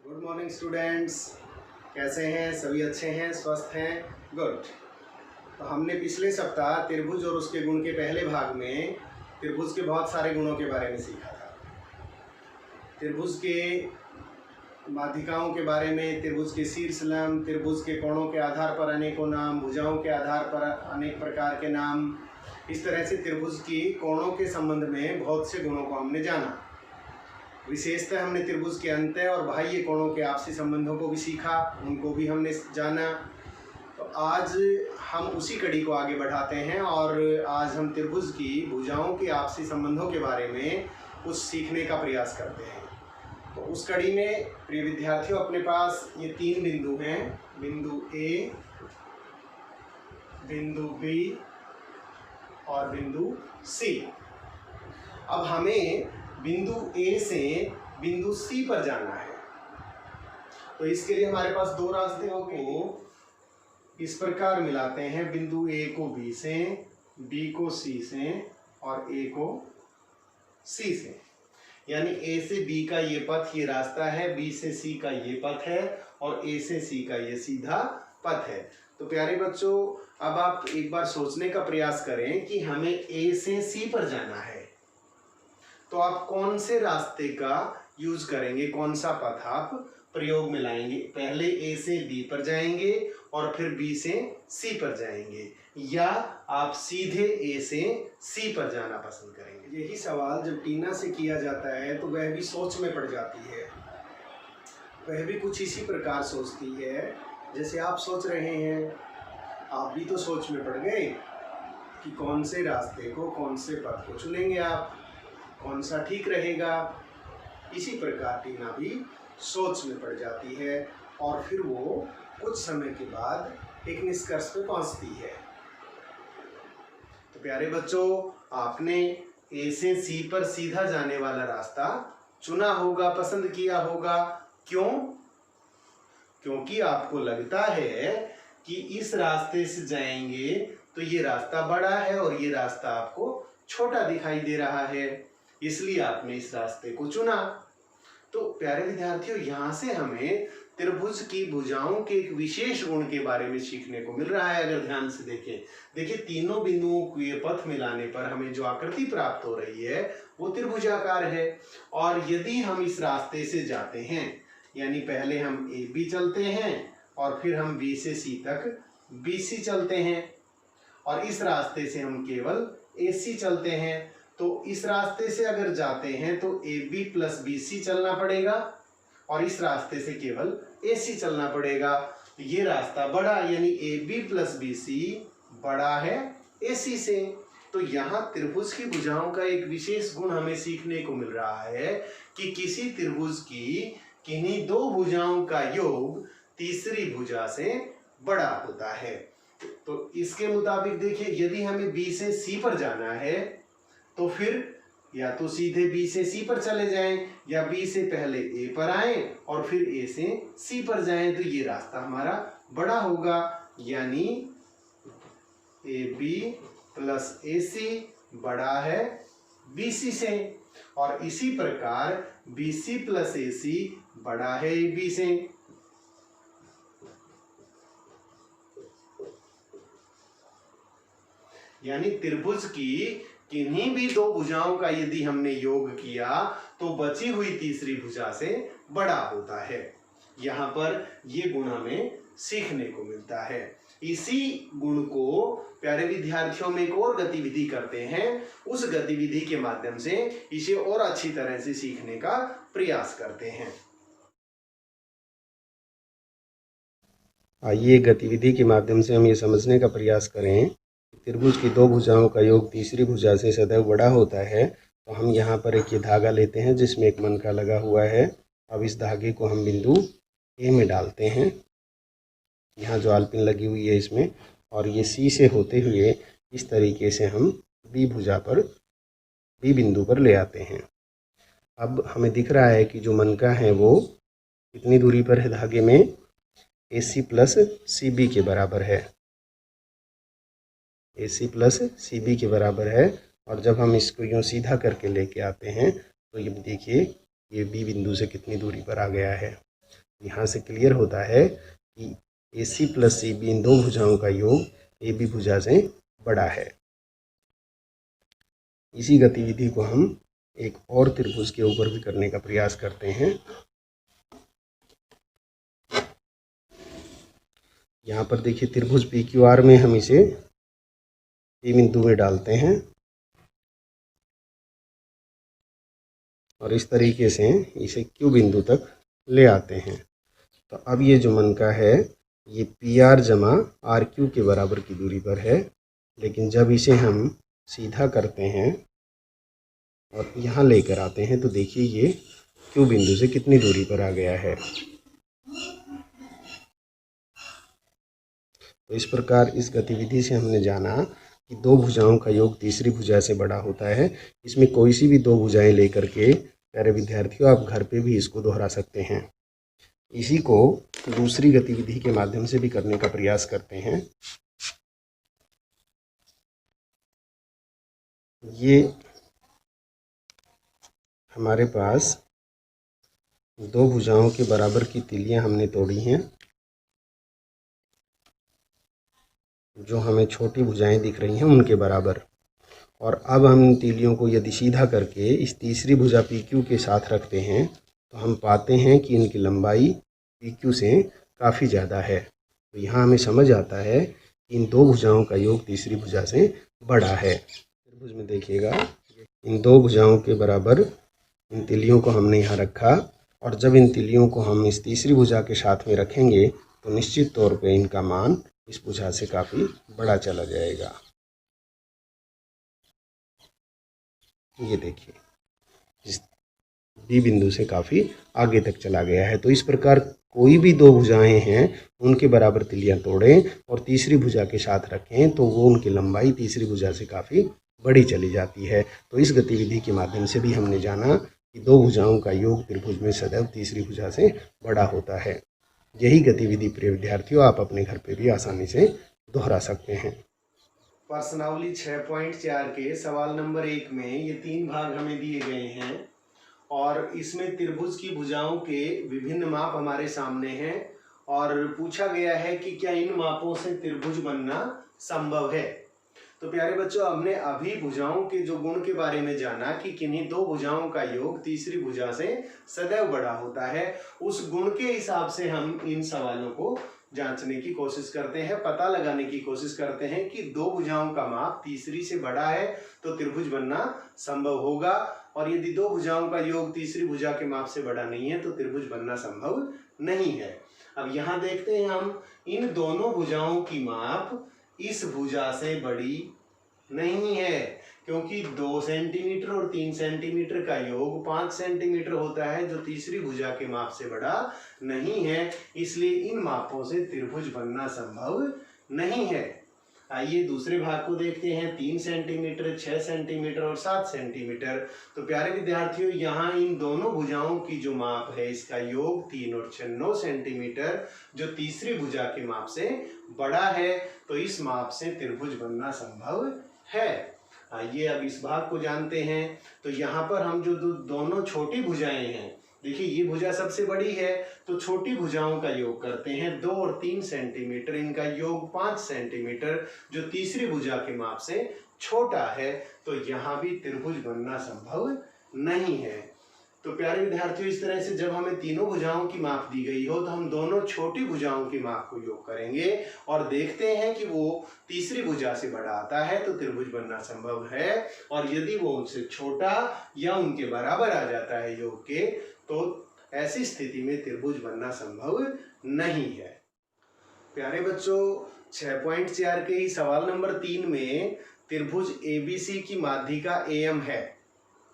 Good morning students, कैसे हैं? सभी अच्छे हैं, स्वस्थ हैं? गुड। तो हमने पिछले सप्ताह त्रिभुज और उसके गुण के पहले भाग में त्रिभुज के बहुत सारे गुणों के बारे में सीखा था। त्रिभुज के माध्यिकाओं के बारे में, त्रिभुज के शीर्ष लंब, त्रिभुज के कोणों के आधार पर अनेकों नाम, भुजाओं के आधार पर अनेक प्रकार के नाम, इस तरह से त्रिभुज की कोणों के संबंध में बहुत से गुणों को हमने जाना। विशेषतः हमने त्रिभुज के अंतः और बाह्य कोणों के आपसी संबंधों को भी सीखा, उनको भी हमने जाना। तो आज हम उसी कड़ी को आगे बढ़ाते हैं और आज हम त्रिभुज की भुजाओं के आपसी संबंधों के बारे में कुछ सीखने का प्रयास करते हैं। तो उस कड़ी में प्रिय विद्यार्थियों, अपने पास ये 3 बिंदु हैं, बिंदु ए, बिंदु बी और बिंदु सी। अब हमें बिंदु ए से बिंदु सी पर जाना है। तो इसके लिए हमारे पास 2 रास्ते को इस प्रकार मिलाते हैं, बिंदु ए को बी से, बी को सी से और ए को सी से। यानी ए से बी का ये पथ, ये रास्ता है, बी से सी का ये पथ है और ए से सी का ये सीधा पथ है। तो प्यारे बच्चों, अब आप एक बार सोचने का प्रयास करें कि हमें ए से सी पर जाना है, तो आप कौन से रास्ते का यूज करेंगे, कौन सा पथ आप प्रयोग में लाएंगे? पहले ए से बी पर जाएंगे और फिर बी से सी पर जाएंगे, या आप सीधे ए से सी पर जाना पसंद करेंगे? यही सवाल जब टीना से किया जाता है तो वह भी सोच में पड़ जाती है। वह भी कुछ इसी प्रकार सोचती है जैसे आप सोच रहे हैं। आप भी तो सोच में पड़ गए कि कौन से रास्ते को, कौन से पथ को चुनेंगे आप, कौन सा ठीक रहेगा। इसी प्रकार टीना भी सोच में पड़ जाती है और फिर वो कुछ समय के बाद एक निष्कर्ष पे पहुंचती है। तो प्यारे बच्चों, आपने ए से सी पर सीधा जाने वाला रास्ता चुना होगा, पसंद किया होगा। क्यों? क्योंकि आपको लगता है कि इस रास्ते से जाएंगे तो ये रास्ता बड़ा है और ये रास्ता आपको छोटा दिखाई दे रहा है, इसलिए आपने इस रास्ते को चुना। तो प्यारे विद्यार्थियों, यहाँ से हमें त्रिभुज की भुजाओं के एक विशेष गुण के बारे में सीखने को मिल रहा है। अगर ध्यान से देखिए तीनों बिंदुओं को ये पथ मिलाने पर हमें जो आकृति प्राप्त हो रही है वो त्रिभुजाकार है। और यदि हम इस रास्ते से जाते हैं, यानी पहले हम ए बी चलते हैं और फिर हम बी से सी तक बी सी चलते हैं और इस रास्ते से हम केवल ए सी चलते हैं, तो इस रास्ते से अगर जाते हैं तो A B plus B C चलना पड़ेगा और इस रास्ते से केवल ए सी चलना पड़ेगा। ये रास्ता बड़ा, यानी A B plus B C बड़ा है ए सी से। तो यहाँ त्रिभुज की भुजाओं का एक विशेष गुण हमें सीखने को मिल रहा है कि किसी त्रिभुज की किन्हीं 2 भुजाओं का योग तीसरी भुजा से बड़ा होता है। तो इसके मुताबिक देखिए, यदि हमें बी से सी पर जाना है तो फिर या तो सीधे बी से सी पर चले जाएं या बी से पहले ए पर आएं और फिर ए से सी पर जाएं, तो ये रास्ता हमारा बड़ा होगा, यानी A B plus A C बड़ा है बी सी से। और इसी प्रकार B C plus A C बड़ा है ए बी से। यानी त्रिभुज की किन्हीं भी 2 भुजाओं का यदि हमने योग किया तो बची हुई तीसरी भुजा से बड़ा होता है। यहाँ पर ये गुण हमें सीखने को मिलता है। इसी गुण को प्यारे विद्यार्थियों में एक और गतिविधि करते हैं, उस गतिविधि के माध्यम से इसे और अच्छी तरह से सीखने का प्रयास करते हैं। आइए गतिविधि के माध्यम से हम ये समझने का प्रयास करें, त्रिभुज की 2 भुजाओं का योग तीसरी भुजा से सदैव बड़ा होता है। तो हम यहाँ पर एक ये धागा लेते हैं जिसमें एक मनका लगा हुआ है। अब इस धागे को हम बिंदु ए में डालते हैं, यहाँ जो आलपिन लगी हुई है इसमें, और ये सी से होते हुए इस तरीके से हम बी भुजा पर, बी बिंदु पर ले आते हैं। अब हमें दिख रहा है कि जो मनका है वो कितनी दूरी पर है धागे में, ए सी प्लस सी बी के बराबर है, ए सी प्लस सी बी के बराबर है। और जब हम इसको यूँ सीधा करके लेके आते हैं तो ये देखिए ये बी बिंदु से कितनी दूरी पर आ गया है। यहाँ से क्लियर होता है कि AC प्लस CB इन दो भुजाओं का योग AB भुजा से बड़ा है। इसी गतिविधि को हम एक और त्रिभुज के ऊपर भी करने का प्रयास करते हैं। यहाँ पर देखिए त्रिभुज PQR में हम इसे P बिंदु में डालते हैं और इस तरीके से इसे Q बिंदु तक ले आते हैं। तो अब ये जो मनका है ये PR जमा RQ के बराबर की दूरी पर है, लेकिन जब इसे हम सीधा करते हैं और यहाँ लेकर आते हैं तो देखिए ये Q बिंदु से कितनी दूरी पर आ गया है। तो इस प्रकार इस गतिविधि से हमने जाना कि दो भुजाओं का योग तीसरी भुजा से बड़ा होता है। इसमें कोई सी भी दो भुजाएं लेकर के प्यारे विद्यार्थियों आप घर पे भी इसको दोहरा सकते हैं। इसी को दूसरी गतिविधि के माध्यम से भी करने का प्रयास करते हैं। ये हमारे पास दो भुजाओं के बराबर की तीलियां हमने तोड़ी हैं। जो हमें छोटी भुजाएं दिख रही हैं उनके बराबर। और अब हम इन तीलियों को यदि सीधा करके इस तीसरी भुजा PQ के साथ रखते हैं तो हम पाते हैं कि इनकी लंबाई PQ से काफ़ी ज़्यादा है। तो यहाँ हमें समझ आता है कि इन दो भुजाओं का योग तीसरी भुजा से बड़ा है। त्रिभुज में देखिएगा इन दो भुजाओं के बराबर इन तीलियों को हमने यहाँ रखा और जब इन तीलियों को हम इस तीसरी भुजा के साथ में रखेंगे तो निश्चित तौर पे इनका मान इस भुजा से काफ़ी बड़ा चला जाएगा। ये देखिए इस B बिंदु से काफ़ी आगे तक चला गया है। तो इस प्रकार कोई भी दो भुजाएं हैं उनके बराबर तीलियां तोड़ें और तीसरी भुजा के साथ रखें तो वो उनकी लंबाई तीसरी भुजा से काफ़ी बड़ी चली जाती है। तो इस गतिविधि के माध्यम से भी हमने जाना कि दो भुजाओं का योग त्रिभुज में सदैव तीसरी भुजा से बड़ा होता है। यही गतिविधि प्रिय विद्यार्थियों आप अपने घर पे भी आसानी से दोहरा सकते हैं। प्रश्नावली 6.4 के सवाल नंबर 1 में ये 3 भाग हमें दिए गए हैं और इसमें त्रिभुज की भुजाओं के विभिन्न माप हमारे सामने हैं और पूछा गया है कि क्या इन मापों से त्रिभुज बनना संभव है। तो प्यारे बच्चों हमने अभी भुजाओं के जो गुण के बारे में जाना कि किन्हीं दो भुजाओं का योग तीसरी भुजा से सदैव बड़ा होता है। उस गुण के हिसाब से हम इन सवालों को जांचने की कोशिश करते हैं, पता लगाने की कोशिश करते हैं कि दो भुजाओं का माप तीसरी से बड़ा है तो त्रिभुज बनना संभव होगा और यदि दो भुजाओं का योग तीसरी भुजा के माप से बड़ा नहीं है तो त्रिभुज बनना संभव नहीं है। अब यहाँ देखते हैं हम इन दोनों भुजाओं की माप इस भुजा से बड़ी नहीं है क्योंकि 2 सेंटीमीटर और 3 सेंटीमीटर का योग 5 सेंटीमीटर होता है जो तीसरी भुजा के माप से बड़ा नहीं है, इसलिए इन मापों से त्रिभुज बनना संभव नहीं है। आइए दूसरे भाग को देखते हैं। 3 सेंटीमीटर, 6 सेंटीमीटर और 7 सेंटीमीटर। तो प्यारे विद्यार्थियों यहाँ इन दोनों भुजाओं की जो माप है इसका योग 3 और 6 9 सेंटीमीटर जो तीसरी भुजा के माप से बड़ा है, तो इस माप से त्रिभुज बनना संभव है। आइए अब इस भाग को जानते हैं। तो यहाँ पर हम जो दोनों छोटी भुजाएं हैं, देखिए ये भुजा सबसे बड़ी है तो छोटी भुजाओं का योग करते हैं 2 और 3 सेंटीमीटर, इनका योग 5 सेंटीमीटर जो तीसरी भुजा के माप से छोटा है, तो यहाँ भी त्रिभुज बनना संभव नहीं है। तो प्यारे विद्यार्थियों इस तरह से जब हमें तीनों भुजाओं की माप दी गई हो तो हम दोनों छोटी भुजाओं की माप को योग करेंगे और देखते हैं कि वो तीसरी भुजा से बड़ा आता है तो त्रिभुज बनना संभव है और यदि वो उनसे छोटा या उनके बराबर आ जाता है योग के तो ऐसी स्थिति में त्रिभुज बनना संभव नहीं है। प्यारे बच्चों 6.4 के ही सवाल नंबर 3 में त्रिभुज ABC की माध्यिका AM है।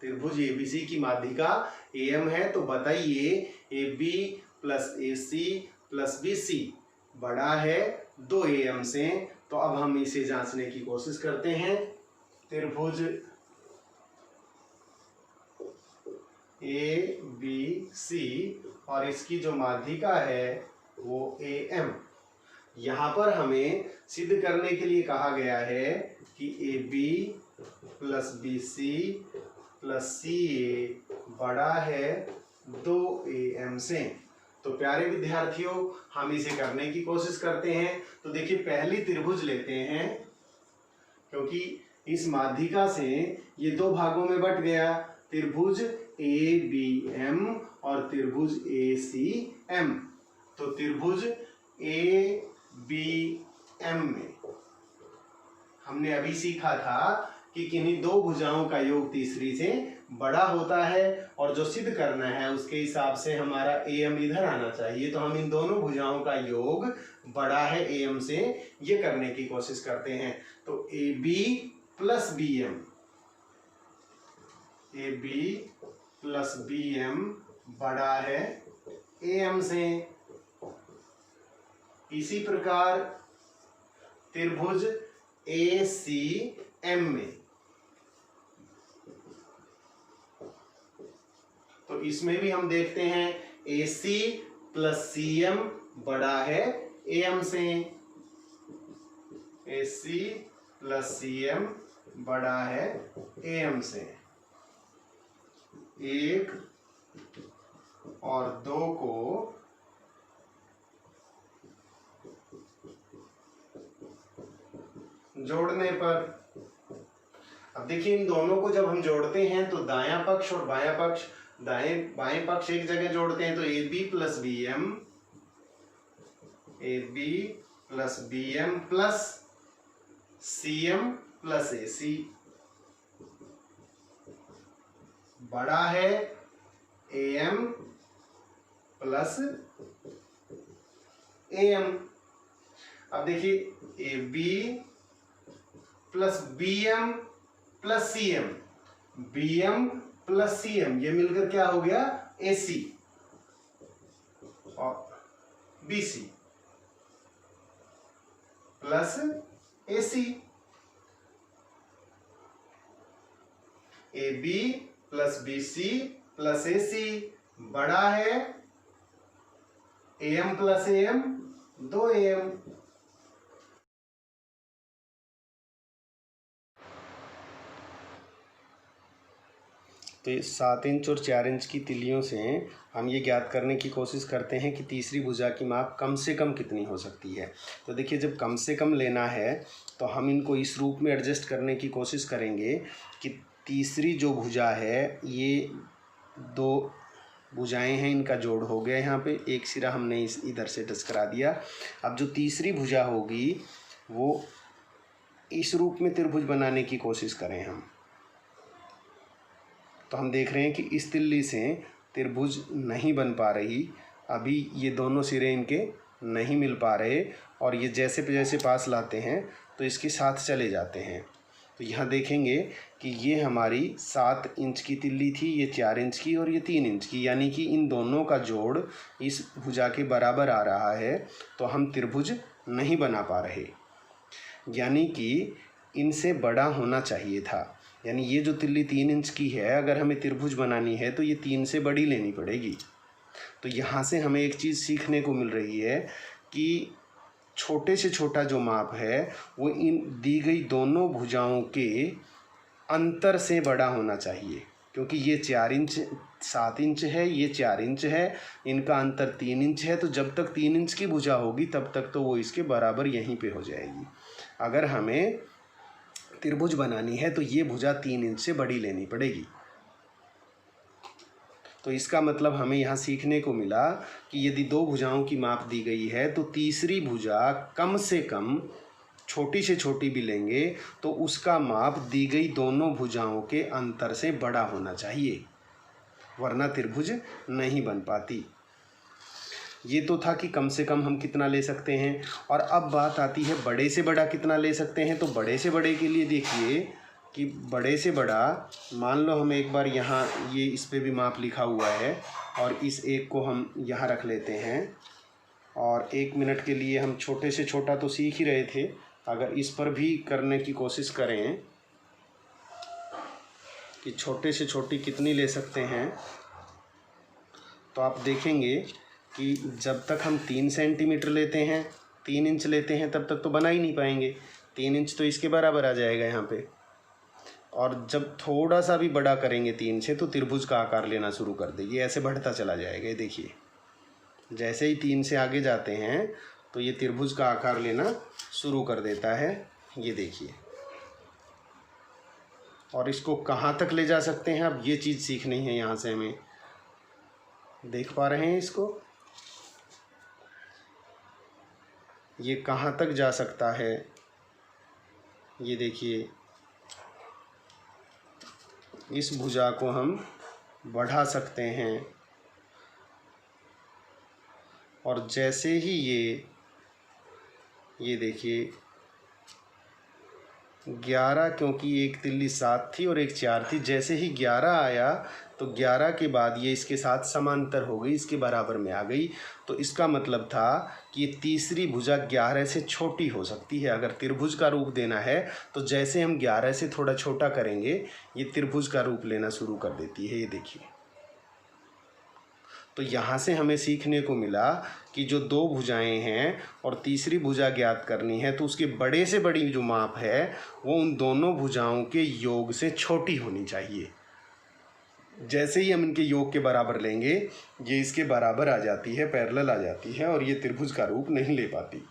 त्रिभुज ABC की माध्यिका AM है तो बताइए AB plus AC plus BC बड़ा है 2 AM से। तो अब हम इसे जांचने की कोशिश करते हैं। त्रिभुज ABC और इसकी जो माध्यिका है वो AM। यहाँ पर हमें सिद्ध करने के लिए कहा गया है कि AB plus BC plus CA बड़ा है 2 AM से। तो प्यारे विद्यार्थियों, हम इसे करने की कोशिश करते हैं। तो देखिए, पहली त्रिभुज लेते हैं, क्योंकि इस माध्यिका से ये दो भागों में बट गया, त्रिभुज ए बी एम और त्रिभुज ए सी एम। तो त्रिभुज ए बी एम में हमने अभी सीखा था कि किन्हीं दो भुजाओं का योग तीसरी से बड़ा होता है, और जो सिद्ध करना है उसके हिसाब से हमारा एम इधर आना चाहिए। तो हम इन दोनों भुजाओं का योग बड़ा है एम से, ये करने की कोशिश करते हैं। तो A B plus B M, A B plus B M बड़ा है ए एम से। इसी प्रकार त्रिभुज ए सी एम में, तो इसमें भी हम देखते हैं ए सी प्लस सी एम बड़ा है ए एम से। ए सी प्लस सी एम बड़ा है ए एम से। 1 और 2 को जोड़ने पर, अब देखिए इन दोनों को जब हम जोड़ते हैं तो दायां पक्ष और बायां पक्ष, बाएं पक्ष एक जगह जोड़ते हैं, तो A B plus B M, A B plus B M plus C M plus A C बड़ा है A M plus A M. अब देखिए A B plus B M plus C M, B M plus C M, ये मिलकर क्या हो गया A C और B C plus A C. A B plus B C plus A C बड़ा है A M plus A M, 2 A M. तो ये 7 इंच और 4 इंच की तिलियों से हम ये ज्ञात करने की कोशिश करते हैं कि तीसरी भुजा की माप कम से कम कितनी हो सकती है। तो देखिए, जब कम से कम लेना है तो हम इनको इस रूप में एडजस्ट करने की कोशिश करेंगे कि तीसरी जो भुजा है, ये 2 भुजाएं हैं, इनका जोड़ हो गया यहाँ पे, एक सिरा हमने इधर से टच करा दिया। अब जो तीसरी भुजा होगी वो इस रूप में त्रिभुज बनाने की कोशिश करें हम, तो हम देख रहे हैं कि इस तिल्ली से त्रिभुज नहीं बन पा रही। अभी ये दोनों सिरे इनके नहीं मिल पा रहे, और ये जैसे जैसे पास लाते हैं तो इसके साथ चले जाते हैं। तो यहाँ देखेंगे कि ये हमारी 7 इंच की तिल्ली थी, ये 4 इंच की और ये 3 इंच की, यानी कि इन दोनों का जोड़ इस भुजा के बराबर आ रहा है। तो हम त्रिभुज नहीं बना पा रहे, यानी कि इनसे बड़ा होना चाहिए था। यानी ये जो तिल्ली 3 इंच की है, अगर हमें त्रिभुज बनानी है तो ये 3 से बड़ी लेनी पड़ेगी। तो यहाँ से हमें एक चीज़ सीखने को मिल रही है कि छोटे से छोटा जो माप है वो इन दी गई दोनों भुजाओं के अंतर से बड़ा होना चाहिए, क्योंकि ये 4 इंच 7 इंच है, ये 4 इंच है, इनका अंतर 3 इंच है। तो जब तक 3 इंच की भुजा होगी तब तक तो वो इसके बराबर यहीं पे हो जाएगी। अगर हमें त्रिभुज बनानी है तो ये भुजा 3 इंच से बड़ी लेनी पड़ेगी। तो इसका मतलब हमें यहाँ सीखने को मिला कि यदि 2 भुजाओं की माप दी गई है तो तीसरी भुजा कम से कम छोटी से छोटी भी लेंगे तो उसका माप दी गई दोनों भुजाओं के अंतर से बड़ा होना चाहिए, वरना त्रिभुज नहीं बन पाती। ये तो था कि कम से कम हम कितना ले सकते हैं, और अब बात आती है बड़े से बड़ा कितना ले सकते हैं। तो बड़े से बड़े के लिए देखिए कि बड़े से बड़ा, मान लो हम एक बार यहाँ ये इस पे भी माप लिखा हुआ है, और इस एक को हम यहाँ रख लेते हैं, और 1 मिनट के लिए हम छोटे से छोटा तो सीख ही रहे थे, अगर इस पर भी करने की कोशिश करें कि छोटे से छोटी कितनी ले सकते हैं, तो आप देखेंगे कि जब तक हम 3 सेंटीमीटर लेते हैं, 3 इंच लेते हैं, तब तक तो बना ही नहीं पाएंगे। 3 इंच तो इसके बराबर आ जाएगा यहाँ पे, और जब थोड़ा सा भी बड़ा करेंगे 3 से तो त्रिभुज का आकार लेना शुरू कर देगी, ऐसे बढ़ता चला जाएगा। ये देखिए जैसे ही 3 से आगे जाते हैं तो ये त्रिभुज का आकार लेना शुरू कर देता है। ये देखिए, और इसको कहाँ तक ले जा सकते हैं, अब ये चीज़ सीखनी है। यहाँ से हमें देख पा रहे हैं इसको, ये कहाँ तक जा सकता है। ये देखिए, इस भुजा को हम बढ़ा सकते हैं, और जैसे ही ये देखिए 11, क्योंकि एक तिल्ली 7 थी और एक 4 थी, जैसे ही 11 आया तो 11 के बाद ये इसके साथ समांतर हो गई, इसके बराबर में आ गई। तो इसका मतलब था कि ये तीसरी भुजा 11 से छोटी हो सकती है। अगर त्रिभुज का रूप देना है तो जैसे हम 11 से थोड़ा छोटा करेंगे, ये त्रिभुज का रूप लेना शुरू कर देती है। ये देखिए, तो यहाँ से हमें सीखने को मिला कि जो 2 भुजाएं हैं और तीसरी भुजा ज्ञात करनी है, तो उसके बड़े से बड़ी जो माप है वो उन दोनों भुजाओं के योग से छोटी होनी चाहिए। जैसे ही हम इनके योग के बराबर लेंगे, ये इसके बराबर आ जाती है, पैरेलल आ जाती है, और ये त्रिभुज का रूप नहीं ले पाती।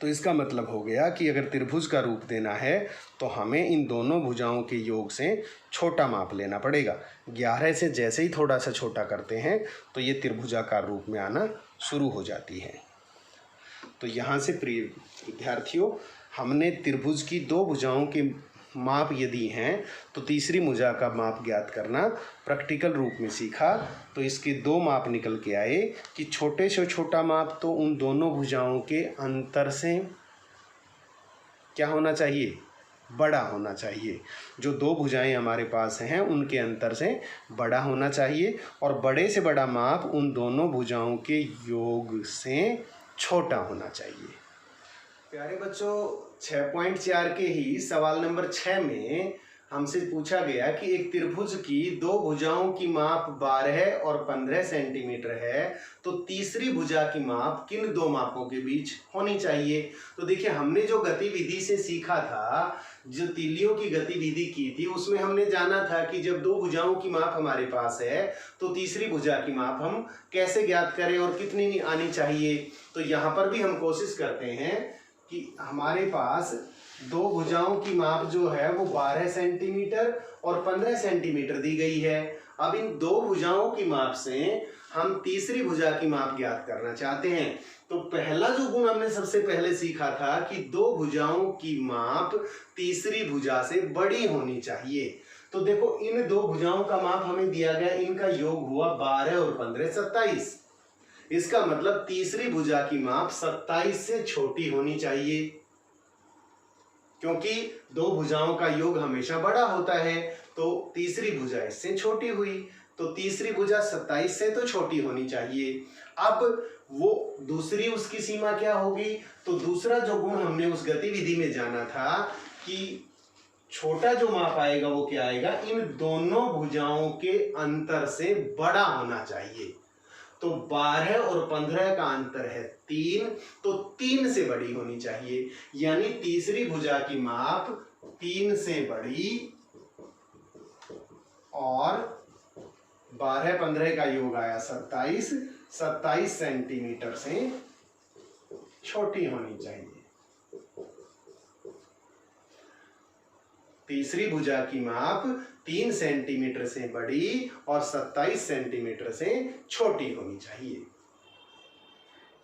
तो इसका मतलब हो गया कि अगर त्रिभुज का रूप देना है तो हमें इन दोनों भुजाओं के योग से छोटा माप लेना पड़ेगा। 11 से जैसे ही थोड़ा सा छोटा करते हैं तो ये त्रिभुजाकार रूप में आना शुरू हो जाती है। तो यहाँ से प्रिय विद्यार्थियों, हमने त्रिभुज की 2 भुजाओं के माप यदि हैं तो तीसरी भुजा का माप ज्ञात करना प्रैक्टिकल रूप में सीखा। तो इसके 2 माप निकल के आए कि छोटे से छोटा माप तो उन दोनों भुजाओं के अंतर से क्या होना चाहिए, बड़ा होना चाहिए। जो 2 भुजाएं हमारे पास हैं उनके अंतर से बड़ा होना चाहिए, और बड़े से बड़ा माप उन दोनों भुजाओं के योग से छोटा होना चाहिए। प्यारे बच्चों, 6.4 के ही सवाल नंबर 6 में हमसे पूछा गया कि एक त्रिभुज की 2 भुजाओं की माप 12 और 15 सेंटीमीटर है, तो तीसरी भुजा की माप किन 2 मापों के बीच होनी चाहिए। तो देखिए, हमने जो गतिविधि से सीखा था, जो तीलियों की गतिविधि की थी, उसमें हमने जाना था कि जब 2 भुजाओं की माप हमारे पास है तो तीसरी भुजा की माप हम कैसे ज्ञात करें और कितनी आनी चाहिए। तो यहाँ पर भी हम कोशिश करते हैं कि हमारे पास 2 भुजाओं की माप जो है वो 12 सेंटीमीटर और 15 सेंटीमीटर दी गई है। अब इन 2 भुजाओं की माप से हम तीसरी भुजा की माप ज्ञात करना चाहते हैं। तो पहला जो गुण हमने सबसे पहले सीखा था कि 2 भुजाओं की माप तीसरी भुजा से बड़ी होनी चाहिए। तो देखो, इन 2 भुजाओं का माप हमें दिया गया, इनका योग हुआ 12 और 15 27। इसका मतलब तीसरी भुजा की माप 27 से छोटी होनी चाहिए, क्योंकि 2 भुजाओं का योग हमेशा बड़ा होता है। तो तीसरी भुजा इससे छोटी हुई, तो तीसरी भुजा 27 से तो छोटी होनी चाहिए। अब वो दूसरी उसकी सीमा क्या होगी, तो दूसरा जो गुण हमने उस गतिविधि में जाना था कि छोटा जो माप आएगा वो क्या आएगा, इन दोनों भुजाओं के अंतर से बड़ा होना चाहिए। तो 12 और 15 का अंतर है 3, तो 3 से बड़ी होनी चाहिए, यानी तीसरी भुजा की माप 3 से बड़ी और 12-15 का योग आया 27 सेंटीमीटर से छोटी होनी चाहिए। तीसरी भुजा की माप 3 सेंटीमीटर से बड़ी और 27 सेंटीमीटर से छोटी होनी चाहिए।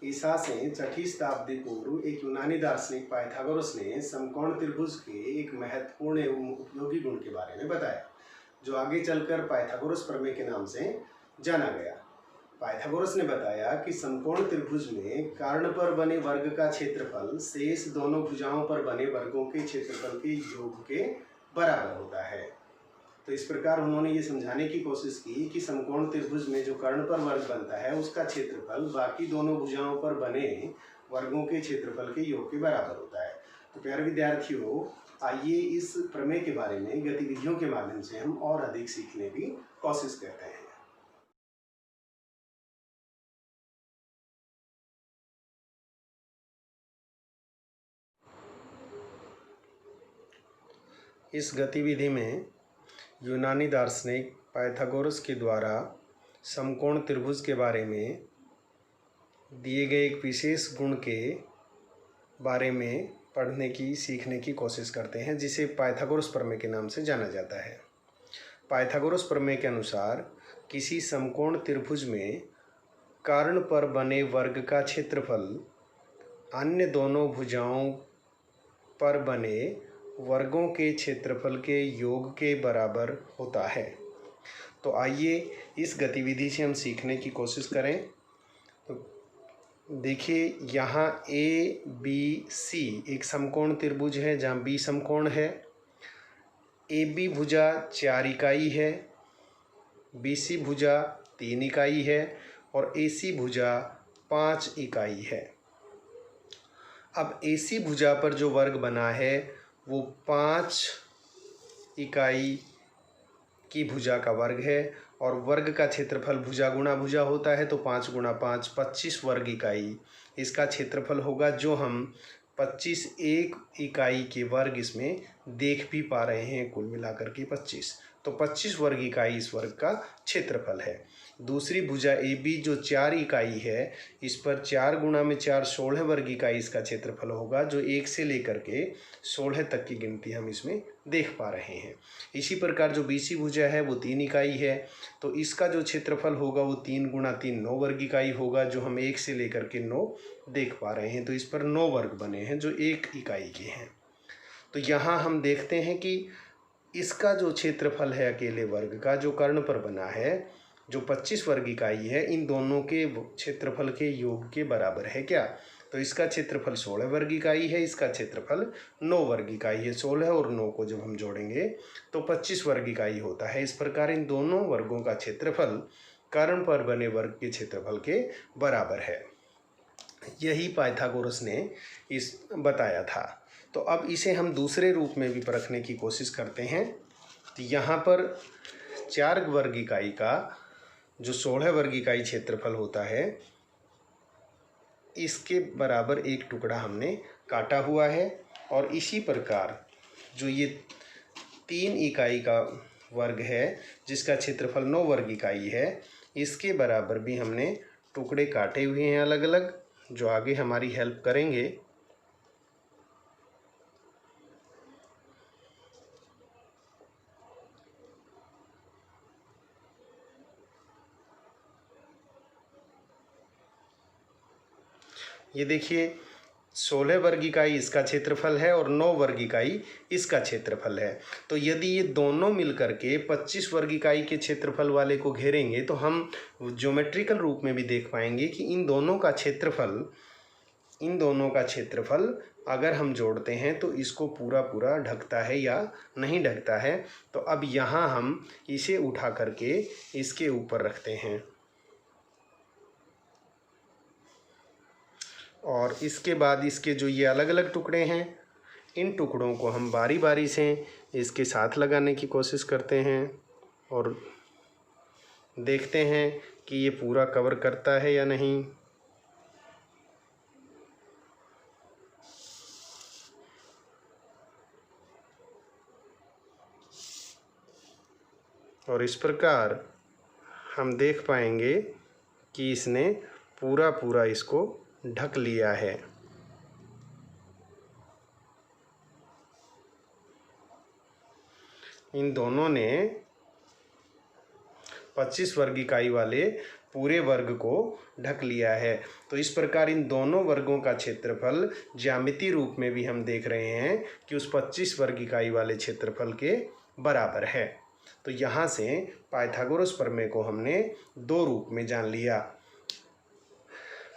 ईसा से 6ठी शताब्दी पूर्व एक यूनानी दार्शनिक पाइथागोरस ने समकोण त्रिभुज के एक महत्वपूर्ण एवं उपयोगी गुण के बारे में बताया, जो आगे चलकर पाइथागोरस प्रमेय के नाम से जाना गया। पाइथागोरस ने बताया कि समकोण त्रिभुज में कर्ण पर बने वर्ग का क्षेत्रफल शेष दोनों भुजाओं पर बने वर्गों के क्षेत्रफल के योग के बराबर होता है। तो इस प्रकार उन्होंने ये समझाने की कोशिश की कि समकोण त्रिभुज में जो कर्ण पर वर्ग बनता है उसका क्षेत्रफल बाकी दोनों भुजाओं पर बने वर्गों के क्षेत्रफल के योग के बराबर होता है। तो प्यारे विद्यार्थियों, आइए इस प्रमेय के बारे में गतिविधियों के माध्यम से हम और अधिक सीखने की कोशिश करते हैं। इस गतिविधि में यूनानी दार्शनिक पाइथागोरस के द्वारा समकोण त्रिभुज के बारे में दिए गए एक विशेष गुण के बारे में पढ़ने की सीखने की कोशिश करते हैं, जिसे पाइथागोरस प्रमेय के नाम से जाना जाता है। पाइथागोरस प्रमेय के अनुसार किसी समकोण त्रिभुज में कर्ण पर बने वर्ग का क्षेत्रफल अन्य दोनों भुजाओं पर बने वर्गों के क्षेत्रफल के योग के बराबर होता है। तो आइए इस गतिविधि से हम सीखने की कोशिश करें। तो देखिए, यहाँ ए बी सी एक समकोण त्रिभुज है जहाँ बी समकोण है। ए बी भुजा 4 इकाई है, बी सी भुजा 3 इकाई है और ए सी भुजा 5 इकाई है। अब ए सी भुजा पर जो वर्ग बना है वो 5 इकाई की भुजा का वर्ग है और वर्ग का क्षेत्रफल भुजा गुणा भुजा होता है, तो 5 गुणा 5 25 वर्ग इकाई इसका क्षेत्रफल होगा, जो हम 25 एक इकाई के वर्ग इसमें देख भी पा रहे हैं, कुल मिलाकर के 25। तो 25 वर्ग इकाई इस वर्ग का क्षेत्रफल है। दूसरी भुजा ए बी जो 4 इकाई है, इस पर 4 गुणा में 4 16 वर्ग इकाई इसका क्षेत्रफल होगा, जो 1 से लेकर के 16 तक की गिनती हम इसमें देख पा रहे हैं। इसी प्रकार जो बी सी भुजा है वो 3 इकाई है, तो इसका जो क्षेत्रफल होगा वो 3 गुणा 3 9 वर्ग इकाई होगा, जो हम 1 से लेकर के 9 देख पा रहे हैं। तो इस पर 9 वर्ग बने हैं जो 1 इकाई के हैं। तो यहाँ हम देखते हैं कि इसका जो क्षेत्रफल है अकेले वर्ग का जो कर्ण पर बना है, जो 25 वर्ग इकाई है, इन दोनों के क्षेत्रफल के योग के बराबर है क्या? तो इसका क्षेत्रफल 16 वर्ग इकाई है, इसका क्षेत्रफल 9 वर्ग इकाई है। 16 और 9 को जब हम जोड़ेंगे तो 25 वर्ग इकाई होता है। इस प्रकार इन दोनों वर्गों का क्षेत्रफल कर्ण पर बने वर्ग के क्षेत्रफल के बराबर है। यही पाइथागोरस ने इस बताया था। तो अब इसे हम दूसरे रूप में भी परखने की कोशिश करते हैं। तो यहाँ पर 4 वर्ग इकाई का जो 16 वर्ग इकाई क्षेत्रफल होता है, इसके बराबर एक टुकड़ा हमने काटा हुआ है और इसी प्रकार जो ये 3 इकाई का वर्ग है जिसका क्षेत्रफल 9 वर्ग इकाई है, इसके बराबर भी हमने टुकड़े काटे हुए हैं अलग अलग, जो आगे हमारी हेल्प करेंगे। ये देखिए, 16 वर्ग इकाई इसका क्षेत्रफल है और 9 वर्ग इकाई इसका क्षेत्रफल है। तो यदि ये दोनों मिलकर के 25 वर्ग इकाई के क्षेत्रफल वाले को घेरेंगे तो हम ज्योमेट्रिकल रूप में भी देख पाएंगे कि इन दोनों का क्षेत्रफल अगर हम जोड़ते हैं तो इसको पूरा पूरा ढकता है या नहीं ढकता है। तो अब यहाँ हम इसे उठा करके इसके ऊपर रखते हैं और इसके बाद इसके जो ये अलग अलग टुकड़े हैं, इन टुकड़ों को हम बारी बारी से इसके साथ लगाने की कोशिश करते हैं और देखते हैं कि ये पूरा कवर करता है या नहीं। और इस प्रकार हम देख पाएंगे कि इसने पूरा पूरा इसको ढक लिया है। इन दोनों ने 25 वर्ग इकाई वाले पूरे वर्ग को ढक लिया है। तो इस प्रकार इन दोनों वर्गों का क्षेत्रफल ज्यामितीय रूप में भी हम देख रहे हैं कि उस 25 वर्ग इकाई वाले क्षेत्रफल के बराबर है। तो यहाँ से पाइथागोरस प्रमेय को हमने 2 रूप में जान लिया।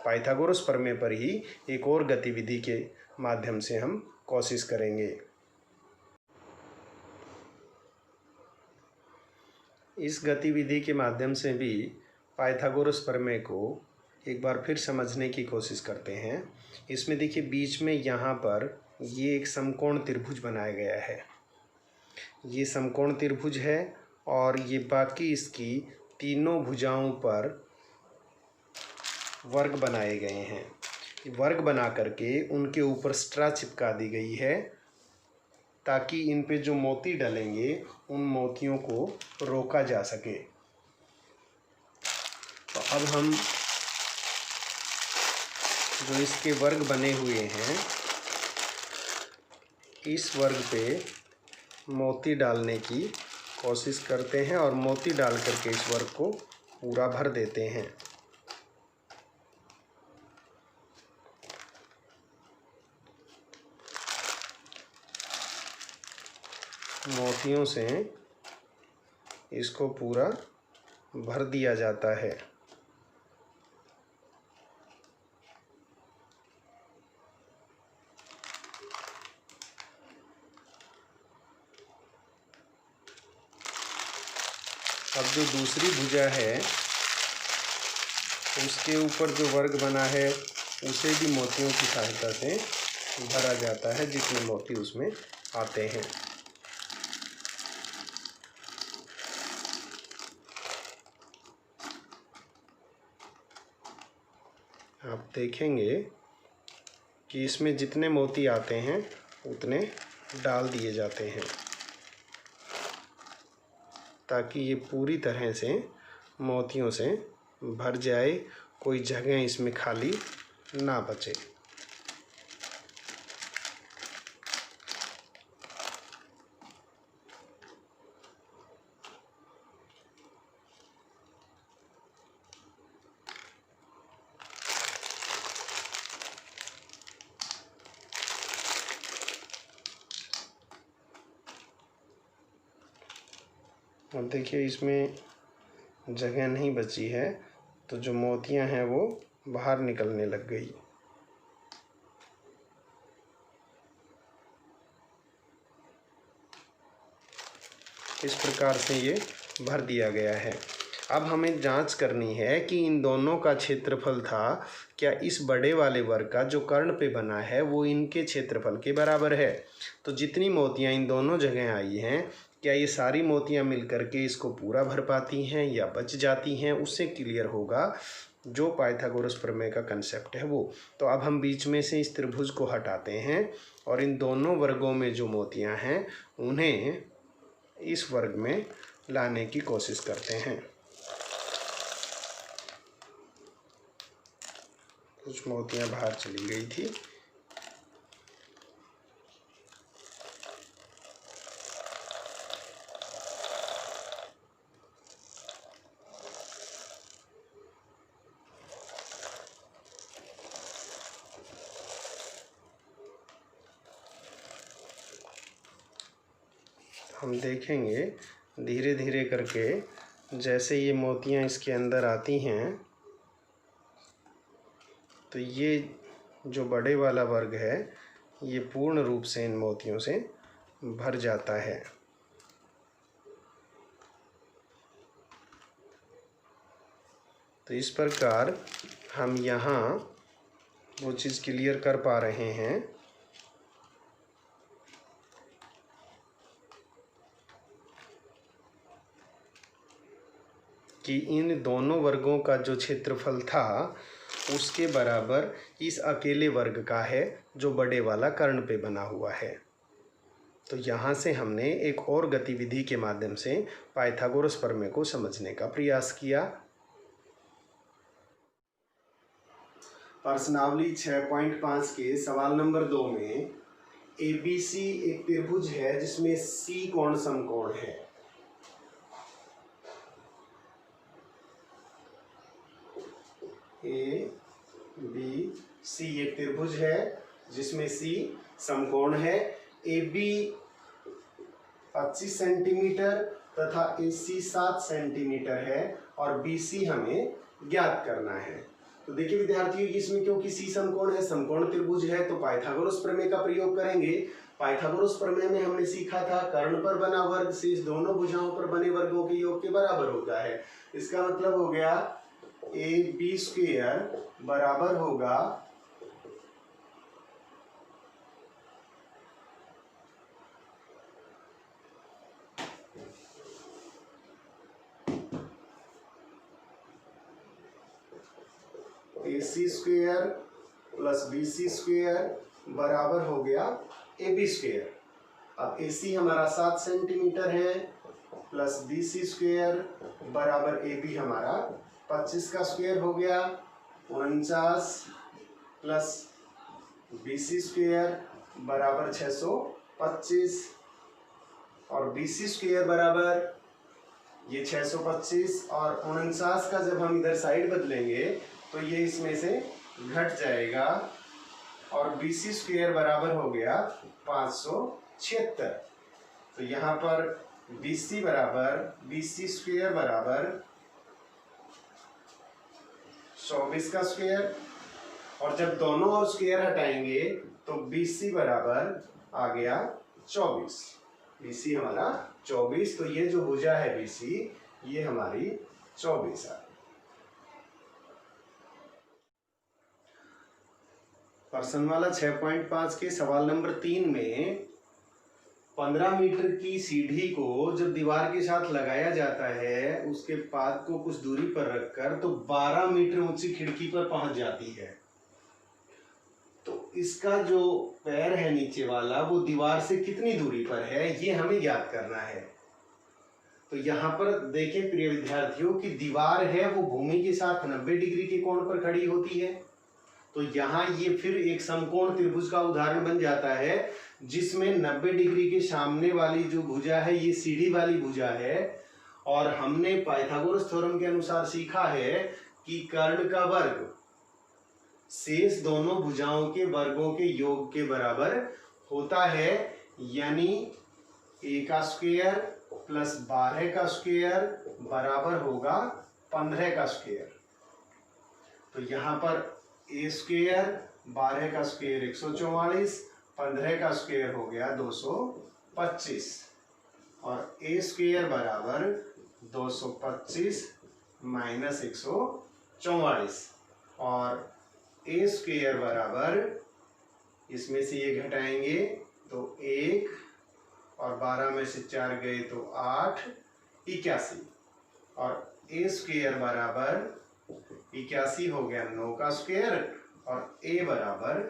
पाइथागोरस प्रमेय पर ही एक और गतिविधि के माध्यम से हम कोशिश करेंगे। इस गतिविधि के माध्यम से भी पाइथागोरस प्रमेय को एक बार फिर समझने की कोशिश करते हैं। इसमें देखिए, बीच में यहाँ पर ये एक समकोण त्रिभुज बनाया गया है। ये समकोण त्रिभुज है और ये बाकी इसकी तीनों भुजाओं पर वर्ग बनाए गए हैं। वर्ग बना करके उनके ऊपर स्ट्रा चिपका दी गई है ताकि इन पे जो मोती डलेंगे उन मोतियों को रोका जा सके। तो अब हम जो इसके वर्ग बने हुए हैं, इस वर्ग पे मोती डालने की कोशिश करते हैं और मोती डाल करके इस वर्ग को पूरा भर देते हैं। मोतियों से इसको पूरा भर दिया जाता है। अब जो दूसरी भुजा है उसके ऊपर जो वर्ग बना है उसे भी मोतियों की सहायता से भरा जाता है, जितने मोती उसमें आते हैं। आप देखेंगे कि इसमें जितने मोती आते हैं उतने डाल दिए जाते हैं, ताकि ये पूरी तरह से मोतियों से भर जाए, कोई जगह इसमें खाली ना बचे। अब देखिए इसमें जगह नहीं बची है, तो जो मोतियां हैं वो बाहर निकलने लग गई। इस प्रकार से ये भर दिया गया है। अब हमें जांच करनी है कि इन दोनों का क्षेत्रफल था, क्या इस बड़े वाले वर्ग का जो कर्ण पे बना है वो इनके क्षेत्रफल के बराबर है। तो जितनी मोतियां इन दोनों जगह आई हैं, क्या ये सारी मोतियां मिलकर के इसको पूरा भर पाती हैं या बच जाती हैं, उससे क्लियर होगा जो पाइथागोरस प्रमेय का कंसेप्ट है वो। तो अब हम बीच में से इस त्रिभुज को हटाते हैं और इन दोनों वर्गों में जो मोतियां हैं उन्हें इस वर्ग में लाने की कोशिश करते हैं। कुछ मोतियां बाहर चली गई थी। हम देखेंगे धीरे धीरे करके जैसे ये मोतियां इसके अंदर आती हैं, तो ये जो बड़े वाला वर्ग है ये पूर्ण रूप से इन मोतियों से भर जाता है। तो इस प्रकार हम यहाँ वो चीज़ क्लियर कर पा रहे हैं कि इन दोनों वर्गों का जो क्षेत्रफल था उसके बराबर इस अकेले वर्ग का है जो बड़े वाला कर्ण पे बना हुआ है। तो यहाँ से हमने एक और गतिविधि के माध्यम से पाइथागोरस प्रमेय को समझने का प्रयास किया। प्रश्नावली 6.5 के सवाल नंबर 2 में ABC एक त्रिभुज है जिसमें C कोण समकोण है। ABC एक त्रिभुज है जिसमें C समकोण है। AB 25 सेंटीमीटर तथा AC 7 सेंटीमीटर है और BC हमें ज्ञात करना है। तो देखिए विद्यार्थियों, इसमें क्योंकि C समकोण है, समकोण त्रिभुज है, तो पाइथागोरस प्रमेय का प्रयोग करेंगे। पाइथागोरस प्रमेय में हमने सीखा था कर्ण पर बना वर्ग शेष दोनों भुजाओं पर बने वर्गों के योग के बराबर होता है। इसका मतलब हो गया AB स्क्वायर बराबर होगा AC square plus BC square बराबर हो गया AB स्क्वायर। अब AC हमारा 7 सेंटीमीटर है प्लस BC स्क्वायर बराबर AB हमारा 25 का स्क्वायर हो गया 49 प्लस BC स्क्वायर बराबर 625 और BC स्क्वायर बराबर ये 625 और 49 का जब हम इधर साइड बदलेंगे तो ये इसमें से घट जाएगा और BC स्क्वायर बराबर हो गया 576। तो यहाँ पर BC स्क्वायर बराबर 24 का स्क्वायर और जब दोनों और स्क्वायर हटाएंगे तो BC बराबर आ गया 24। BC हमारा 24, तो ये जो भुजा है BC ये हमारी 24 है। प्रश्न वाला 6.5 के सवाल नंबर 3 में 15 मीटर की सीढ़ी को जब दीवार के साथ लगाया जाता है उसके पाद को कुछ दूरी पर रखकर तो 12 मीटर ऊंची खिड़की पर पहुंच जाती है। तो इसका जो पैर है नीचे वाला वो दीवार से कितनी दूरी पर है ये हमें ज्ञात करना है। तो यहाँ पर देखें प्रिय विद्यार्थियों कि दीवार है वो भूमि के साथ 90 डिग्री के कोण पर खड़ी होती है। तो यहाँ ये फिर एक समकोण त्रिभुज का उदाहरण बन जाता है जिसमें 90 डिग्री के सामने वाली जो भुजा है ये सीधी वाली भुजा है और हमने पाइथागोरस थ्योरम के अनुसार सीखा है कि कर्ण का वर्ग शेष दोनों भुजाओं के वर्गों के योग के बराबर होता है, यानी a का स्क्वायर प्लस 12 का स्क्वायर बराबर होगा 15 का स्क्वायर। तो यहाँ पर a स्क्वायर 12 का स्क्वायर 144, 15 का स्क्वायर हो गया 225 और a स्क्वायर बराबर 225 माइनस 144 और a स्क्वायर बराबर इसमें से ये घटाएंगे तो 1 और 12 में से 4 गए तो 8, 81 और a स्क्वायर बराबर 81 हो गया 9 का स्क्वायर और a बराबर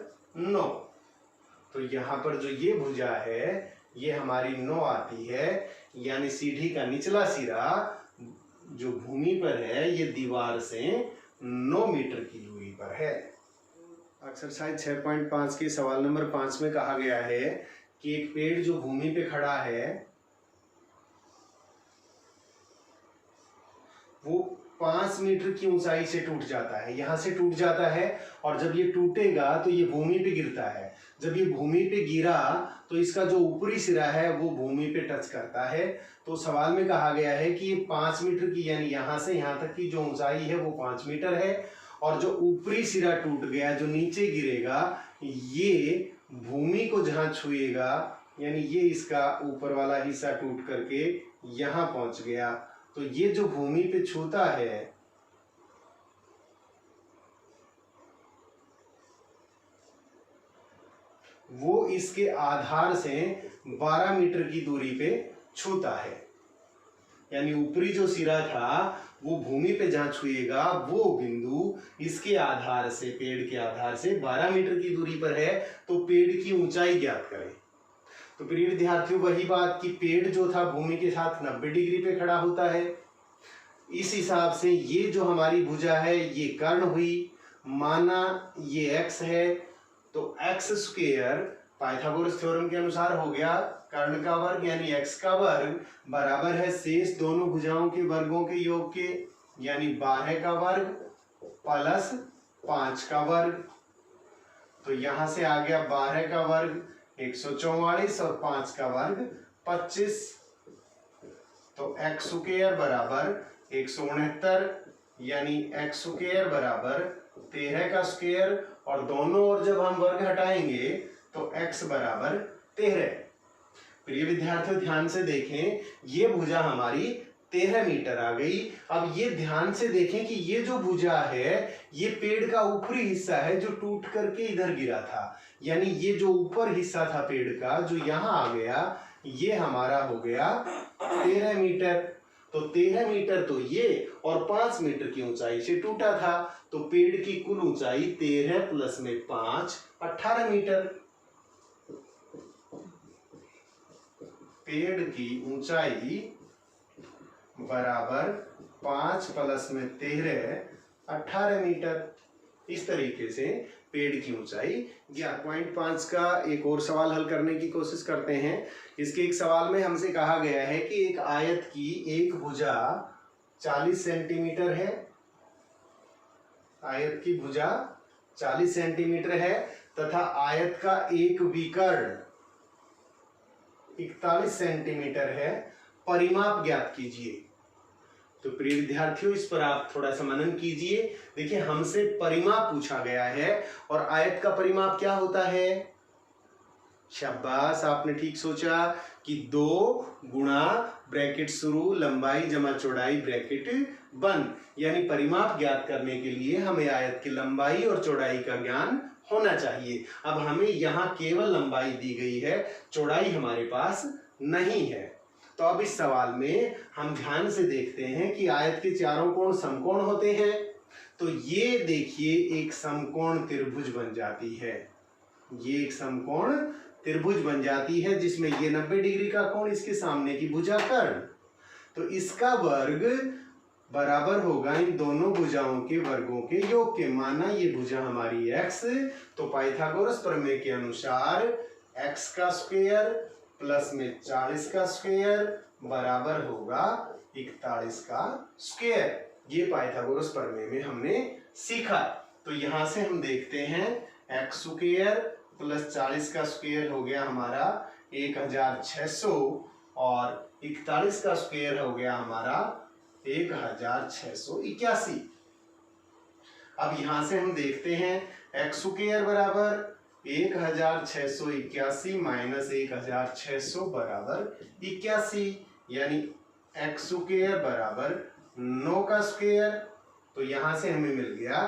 9। तो यहाँ पर जो ये भुजा है ये हमारी 9 आती है, यानी सीढ़ी का निचला सिरा जो भूमि पर है ये दीवार से 9 मीटर की दूरी पर है। एक्सरसाइज 6.5 के सवाल नंबर 5 में कहा गया है कि एक पेड़ जो भूमि पे खड़ा है वो 5 मीटर की ऊंचाई से टूट जाता है, यहाँ से टूट जाता है और जब ये टूटेगा तो ये भूमि पे गिरता है। जब ये भूमि पे गिरा तो इसका जो ऊपरी सिरा है वो भूमि पे टच करता है। तो सवाल में कहा गया है कि ये 5 मीटर की यानी यहाँ से यहाँ तक की जो ऊंचाई है वो 5 मीटर है और जो ऊपरी सिरा टूट गया जो नीचे गिरेगा ये भूमि को जहाँ छुएगा यानी ये इसका ऊपर वाला हिस्सा टूट करके यहाँ पहुंच गया। तो ये जो भूमि पे छूता है वो इसके आधार से 12 मीटर की दूरी पे छूता है, यानी ऊपरी जो सिरा था वो भूमि पे जहाँ छुएगा वो बिंदु इसके आधार से पेड़ के आधार से 12 मीटर की दूरी पर है। तो पेड़ की ऊंचाई ज्ञात करें। तो प्रिय विद्यार्थियों वही बात कि पेड़ जो था भूमि के साथ 90 डिग्री पे खड़ा होता है। इस हिसाब से ये जो हमारी भुजा है ये कर्ण हुई, माना ये x है तो x स्क्वायर पाइथागोरस थ्योरम के अनुसार हो गया कर्ण का वर्ग यानी x का वर्ग बराबर है शेष दोनों भुजाओं के वर्गों के योग के, यानी 12 का वर्ग प्लस 5 का वर्ग। तो यहाँ से आ गया 12 का वर्ग 144 और 5 का वर्ग 25। तो x स्क्वायर बराबर 169 यानी x स्क्वायर बराबर 13 का स्क्वायर और दोनों ओर जब हम वर्ग हटाएंगे तो x बराबर 13। प्रिय विद्यार्थियों ध्यान से देखें ये भुजा हमारी 13 मीटर आ गई। अब ये ध्यान से देखें कि ये जो भुजा है ये पेड़ का ऊपरी हिस्सा है जो टूट करके इधर गिरा था, यानी ये जो ऊपर हिस्सा था पेड़ का जो यहाँ आ गया ये हमारा हो गया 13 मीटर। तो 13 मीटर तो ये और 5 मीटर की ऊंचाई से टूटा था, तो पेड़ की कुल ऊंचाई 13 प्लस में 5 18 मीटर। पेड़ की ऊंचाई बराबर 5 प्लस में 13 18 मीटर। इस तरीके से पेड़ की ऊंचाई ज्ञात। पॉइंट 5 का एक और सवाल हल करने की कोशिश करते हैं। इसके एक सवाल में हमसे कहा गया है कि एक आयत की एक भुजा 40 सेंटीमीटर है, आयत की भुजा 40 सेंटीमीटर है तथा आयत का एक विकर्ण 41 सेंटीमीटर है, परिमाप ज्ञात कीजिए। तो प्रिय विद्यार्थियों, इस पर आप थोड़ा सा मनन कीजिए। देखिए, हमसे परिमाप पूछा गया है और आयत का परिमाप क्या होता है? शाबाश, आपने ठीक सोचा कि 2 गुणा ब्रैकेट शुरू लंबाई जमा चौड़ाई ब्रैकेट बंद, यानी परिमाप ज्ञात करने के लिए हमें आयत की लंबाई और चौड़ाई का ज्ञान होना चाहिए। अब हमें यहाँ केवल लंबाई दी गई है, चौड़ाई हमारे पास नहीं है। तो अब इस सवाल में हम ध्यान से देखते हैं कि आयत के चारों कोण समकोण होते हैं। तो ये देखिए एक समकोण त्रिभुज बन जाती है, ये एक समकोण त्रिभुज बन जाती है जिसमें ये 90 डिग्री का कोण, इसके सामने की भुजा कर्ण। तो इसका वर्ग बराबर होगा इन दोनों भुजाओं के वर्गों के योग के। माना ये भुजा हमारी x, तो पाइथागोरस प्रमेय के अनुसार x का स्क्वायर प्लस में 40 का स्क्वायर बराबर होगा 41 का स्क्वायर। ये पाइथागोरस प्रमेय में हमने सीखा। तो यहां से हम देखते हैं x स्क्वायर प्लस 40 का स्क्वायर हो गया हमारा 1600 और 41 का स्क्वायर हो गया हमारा 1681। अब यहां से हम देखते हैं x स्क्वायर बराबर 1681 माइनस 1600 बराबर 81, यानी x स्क्वायर बराबर 9 का स्क्वायर। तो यहां से हमें मिल गया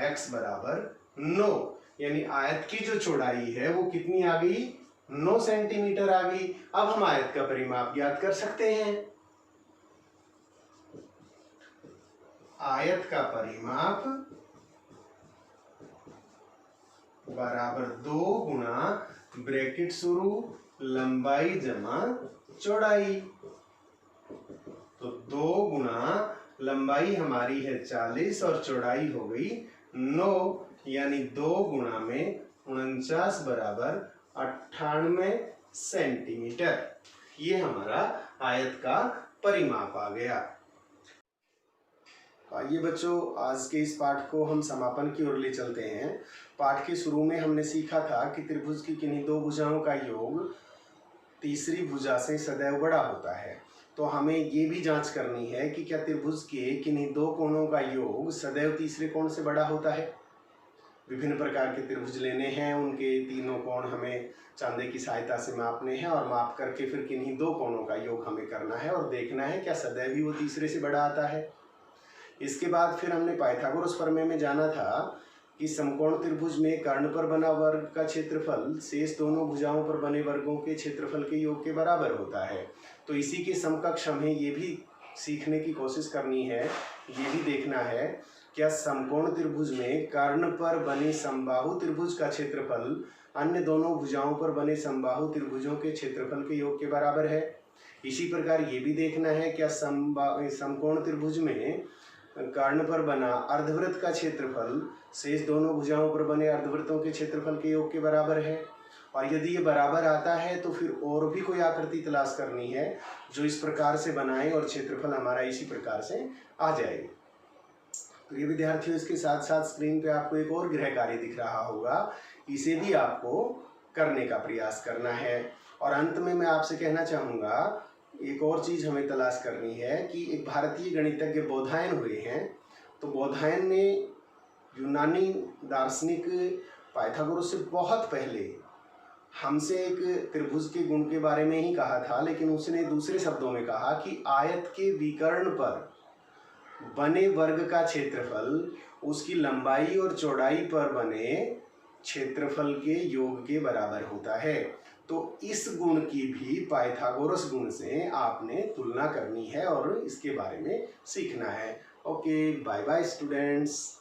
x बराबर 9, यानी आयत की जो चौड़ाई है वो कितनी आ गई? 9 सेंटीमीटर आ गई। अब हम आयत का परिमाप ज्ञात कर सकते हैं। आयत का परिमाप बराबर 2 गुणा ब्रैकेट शुरू लंबाई जमा चौड़ाई। तो 2 गुणा लंबाई हमारी है 40 और चौड़ाई हो गई 9, यानी 2 गुणा में 49 बराबर 98 सेंटीमीटर। ये हमारा आयत का परिमाप आ गया। आइए बच्चों, आज के इस पाठ को हम समापन की ओर ले चलते हैं। पाठ के शुरू में हमने सीखा था कि त्रिभुज की किन्हीं 2 भुजाओं का योग तीसरी भुजा से सदैव बड़ा होता है। तो हमें ये भी जांच करनी है कि क्या त्रिभुज के किन्हीं 2 कोणों का योग सदैव तीसरे कोण से बड़ा होता है। विभिन्न प्रकार के त्रिभुज लेने हैं, उनके तीनों कोण हमें चांदे की सहायता से मापने हैं और माप करके फिर किन्हीं 2 कोणों का योग हमें करना है और देखना है क्या सदैव ही वो तीसरे से बड़ा आता है। इसके बाद फिर हमने पाइथागोरस प्रमेय में जाना था कि समकोण त्रिभुज में कर्ण पर बना वर्ग का क्षेत्रफल शेष दोनों भुजाओं पर बने वर्गों के क्षेत्रफल के योग के बराबर होता है। तो इसी के समकक्ष हमें ये भी सीखने की कोशिश करनी है, ये भी देखना है क्या समकोण त्रिभुज में कर्ण पर बने समबाहु त्रिभुज का क्षेत्रफल अन्य दोनों भुजाओं पर बने समबाहु त्रिभुजों के क्षेत्रफल के योग के बराबर है। इसी प्रकार ये भी देखना है क्या समकोण त्रिभुज में कर्ण पर बना अर्धवृत्त का क्षेत्रफल शेष दोनों भुजाओं पर बने अर्धवृत्तों के क्षेत्रफल के योग के बराबर है। और यदि ये बराबर आता है तो फिर और भी कोई आकृति तलाश करनी है जो इस प्रकार से बनाए और क्षेत्रफल हमारा इसी प्रकार से आ जाएगी। तो ये विद्यार्थियों, इसके साथ साथ स्क्रीन पे आपको एक और गृह कार्य दिख रहा होगा, इसे भी आपको करने का प्रयास करना है। और अंत में मैं आपसे कहना चाहूँगा, एक और चीज़ हमें तलाश करनी है कि एक भारतीय गणितज्ञ बोधायन हुए हैं। तो बोधायन ने यूनानी दार्शनिक पाइथागोरस से बहुत पहले हमसे एक त्रिभुज के गुण के बारे में ही कहा था, लेकिन उसने दूसरे शब्दों में कहा कि आयत के विकर्ण पर बने वर्ग का क्षेत्रफल उसकी लंबाई और चौड़ाई पर बने क्षेत्रफल के योग के बराबर होता है। तो इस गुण की भी पाइथागोरस गुण से आपने तुलना करनी है और इसके बारे में सीखना है। Okay, bye bye students.